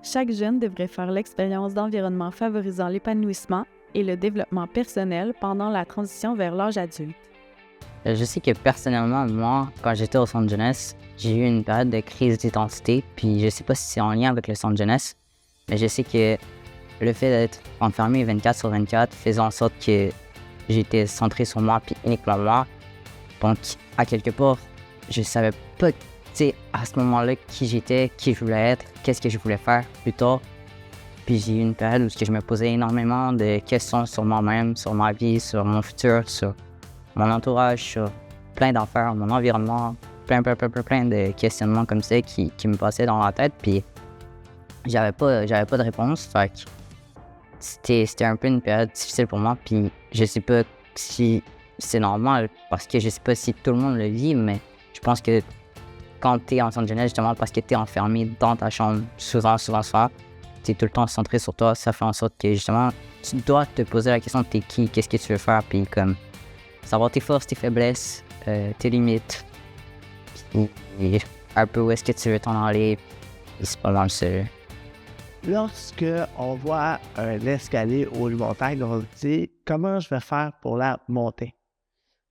Chaque jeune devrait faire l'expérience d'environnements favorisant l'épanouissement et le développement personnel pendant la transition vers l'âge adulte. Je sais que personnellement, moi, quand j'étais au centre jeunesse, j'ai eu une période de crise d'identité, puis je sais pas si c'est en lien avec le centre jeunesse, mais je sais que le fait d'être enfermé 24/24 faisait en sorte que j'étais centré sur moi, puis uniquement moi. Donc, à quelque part, je savais pas, tu sais, à ce moment-là, qui j'étais, qui je voulais être, qu'est-ce que je voulais faire plus tard. Puis j'ai eu une période où je me posais énormément de questions sur moi-même, sur ma vie, sur mon futur, sur mon entourage, sur plein d'affaires, mon environnement, plein de questionnements comme ça qui me passaient dans la tête. Puis j'avais pas de réponse. Fait que c'était un peu une période difficile pour moi. Puis je sais pas si c'est normal, parce que je sais pas si tout le monde le vit, mais je pense que quand t'es en centre jeunesse, justement parce que t'es enfermé dans ta chambre, souvent, t'es tout le temps centré sur toi, ça fait en sorte que justement, tu dois te poser la question de t'es qui, qu'est-ce que tu veux faire, puis comme savoir tes forces, tes faiblesses, tes limites, puis un peu où est-ce que tu veux t'en aller, puis c'est pas mal ça. Lorsque on voit un escalier ou une montagne, on se dit comment je vais faire pour la monter.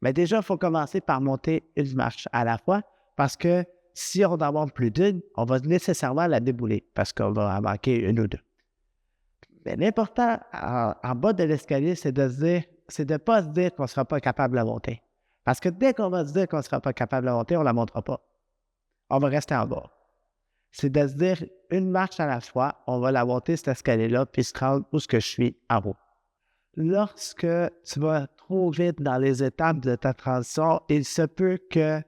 Mais déjà, il faut commencer par monter une marche à la fois, parce que si on en monte plus d'une, on va nécessairement la débouler, parce qu'on va en manquer une ou deux. Mais l'important en bas de l'escalier, c'est de ne pas se dire qu'on ne sera pas capable de la monter. Parce que dès qu'on va se dire qu'on ne sera pas capable de la monter, on ne la montera pas. On va rester en bas. C'est de se dire une marche à la fois, on va la monter cet escalier-là, puis se rendre où ce que je suis en haut. Lorsque tu vas trop vite dans les étapes de ta transition, il se peut que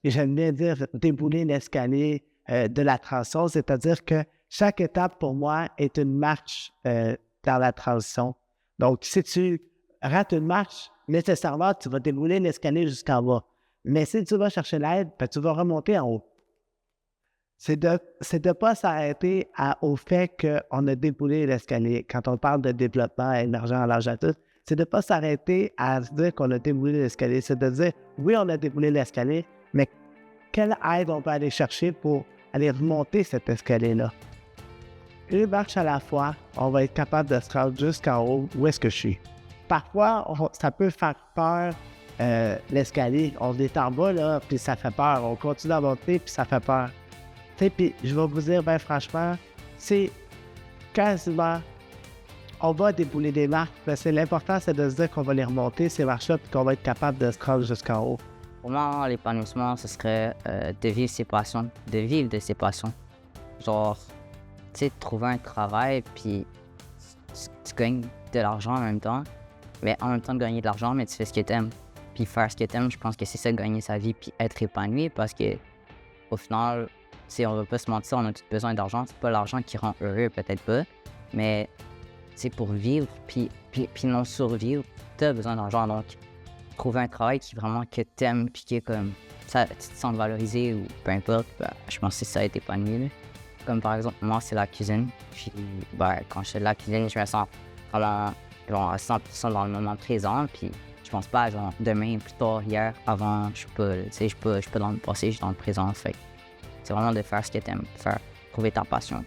j'aime bien dire, débouler l'escalier de la transition, c'est-à-dire que chaque étape, pour moi, est une marche dans la transition. Donc, si tu rates une marche, nécessairement, tu vas débouler l'escalier jusqu'en bas. Mais si tu vas chercher l'aide, ben, tu vas remonter en haut. C'est de ne pas s'arrêter au fait qu'on a déboulé l'escalier. Quand on parle de développement émergent à l'âge adulte, c'est de ne pas s'arrêter à se dire qu'on a déboulé l'escalier. C'est de dire, oui, on a déboulé l'escalier, mais quelle aide on peut aller chercher pour aller remonter cet escalier-là? Une marche à la fois, on va être capable de se rendre jusqu'en haut, où est-ce que je suis. Parfois, ça peut faire peur, l'escalier. On est en bas, là, puis ça fait peur. On continue à monter, puis ça fait peur. Puis je vais vous dire, ben franchement, c'est quasiment, on va débouler des marches, mais l'important, c'est de se dire qu'on va les remonter, ces marches-là, puis qu'on va être capable de se rendre jusqu'en haut. Pour moi, l'épanouissement, ce serait de vivre ses passions, de vivre de ses passions. Genre, tu sais, trouver un travail, puis tu gagnes de l'argent en même temps, mais en même temps de gagner de l'argent, mais tu fais ce que t'aimes. Puis faire ce que t'aimes, je pense que c'est ça, gagner sa vie, puis être épanoui, parce que au final, tu sais, on va pas se mentir, on a tous besoin d'argent. C'est pas l'argent qui rend heureux, peut-être pas. Mais, tu sais, pour vivre, puis non survivre, t'as besoin d'argent. Donc, trouver un travail qui vraiment que t'aimes, puis qui est comme, ça, tu te sens valorisé ou peu importe, ben, je pense que ça a été épanoui, là. Comme par exemple, moi, c'est la cuisine. Puis, ben, quand je fais de la cuisine, je me sens vraiment, genre, à 100% dans le moment présent. Puis, je pense pas à genre demain, plus tard, hier, avant, je suis pas, tu sais, je suis pas dans le passé, je suis dans le présent. Fait c'est vraiment de faire ce que t'aimes, trouver ta passion.